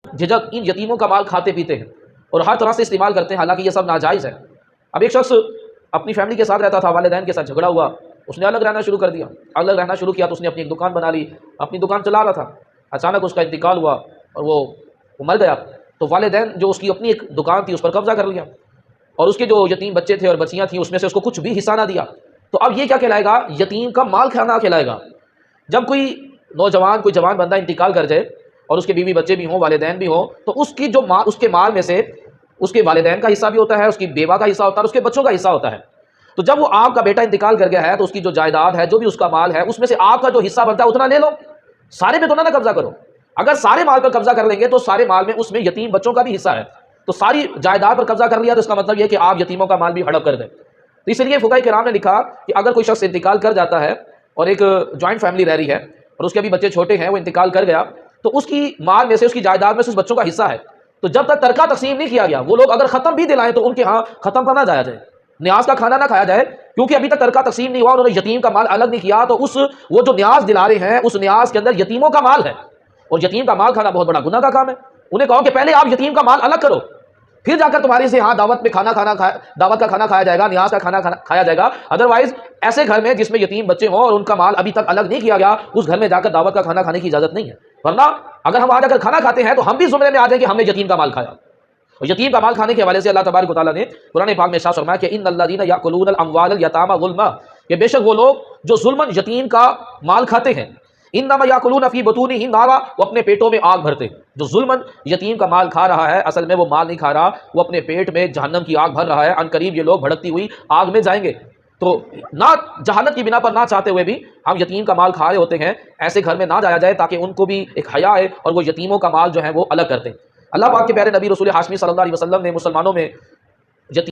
جھجک ان یتیموں کا مال کھاتے پیتے ہیں اور ہر طرح سے استعمال کرتے ہیں، حالانکہ یہ سب ناجائز ہے۔ اب ایک شخص اپنی فیملی کے ساتھ رہتا تھا، والدین کے ساتھ جھگڑا ہوا، اس نے الگ رہنا شروع کر دیا۔ الگ رہنا شروع کیا تو اس نے اپنی ایک دکان بنا لی، اپنی دکان چلا رہا تھا، اچانک اس کا انتقال ہوا اور وہ مر گیا، تو والدین جو اس کی اپنی ایک دکان تھی اس پر قبضہ کر لیا، اور اس کے جو یتیم بچے تھے اور بچیاں تھیں اس میں سے اس کو کچھ بھی حصہ نہ دیا۔ تو اب یہ کیا کہلائے گا؟ یتیم کا مال کھانا کہلائے گا۔ جب کوئی نوجوان، کوئی جوان بندہ انتقال کر جائے اور اس کے بیوی بچے بھی ہوں، والدین بھی ہوں، تو اس کی جو مال، اس کے مال میں سے اس کے والدین کا حصہ بھی ہوتا ہے، اس کی بیوہ کا حصہ ہوتا ہے، اور اس کے بچوں کا حصہ ہوتا ہے۔ تو جب وہ آپ کا بیٹا انتقال کر گیا ہے تو اس کی جو جائیداد ہے، جو بھی اس کا مال ہے، اس میں سے آپ کا جو حصہ بنتا ہے اتنا لے لو، سارے پہ تو نہ قبضہ کرو۔ اگر سارے مال پر قبضہ کر لیں گے تو سارے مال میں اس میں یتیم بچوں کا بھی حصہ ہے، تو ساری جائیداد پر قبضہ کر لیا تو اس کا مطلب یہ کہ آپ یتیموں کا مال بھی ہڑپ کر دیں۔ تو اس لیے فقہاء کرام نے لکھا کہ اگر کوئی شخص انتقال کر جاتا ہے اور ایک جوائنٹ فیملی رہ رہی ہے اور اس کے ابھی بچے چھوٹے ہیں، وہ انتقال کر گیا، تو اس کی مال میں سے، اس کی جائیداد میں سے اس بچوں کا حصہ ہے، تو جب تک ترکہ تقسیم نہیں کیا گیا، وہ لوگ اگر ختم بھی دلائیں تو ان کے ہاں ختم کا نہ جایا جائے، نیاز کا کھانا نہ کھایا جائے، کیونکہ ابھی تک ترکہ تقسیم نہیں ہوا، انہوں نے یتیم کا مال الگ نہیں کیا، تو وہ جو نیاز دلا رہے ہیں اس نیاز کے اندر یتیموں کا مال ہے، اور یتیم کا مال کھانا بہت بڑا گناہ کا کام ہے۔ انہیں کہو کہ پہلے آپ یتیم کا مال الگ کرو، پھر جا کر تمہاری سے ہاں دعوت کا کھانا کھایا جائے گا، نیاز کا کھانا کھایا جائے گا۔ ادروائز ایسے گھر میں جس میں یتیم بچے ہوں اور ان کا مال ابھی تک الگ نہیں کیا گیا، اس گھر میں جا کر دعوت کا کھانا کھانے کی اجازت نہیں ہے، ورنہ اگر ہم وہاں جا کر کھانا کھاتے ہیں تو ہم بھی زمرے میں آ جائیں کہ ہم نے یتیم کا مال کھایا۔ اور یتیم کا مال کھانے کے حوالے سے اللہ تبارک و تعالیٰ نے قرآن پاک میں ارشاد فرمایا کہ ان الذین یاکلون الاموال الیتامی ظلما، کہ بے شک وہ لوگ جو ظلماً یتیم کا مال کھاتے ہیں، انما یاکلون فی بطونہم نارا، وہ اپنے پیٹوں میں آگ بھرتے ہیں۔ جو ظلماً یتیم کا مال کھا رہا ہے، اصل میں وہ مال نہیں کھا رہا، وہ اپنے پیٹ میں جہنم کی آگ بھر رہا ہے، ان قریب یہ لوگ بھڑکتی ہوئی آگ میں جائیں گے۔ تو نہ جہالت کی بنا پر نہ چاہتے ہوئے بھی ہم یتیم کا مال کھا رہے ہوتے ہیں، ایسے گھر میں نہ جایا جائے تاکہ ان کو بھی ایک حیا ہے اور وہ یتیموں کا مال جو ہے وہ الگ کرتے ہیں۔ اللہ پاک کے پیارے نبی رسول ہاشمی صلی اللہ علیہ وسلم نے مسلمانوں میں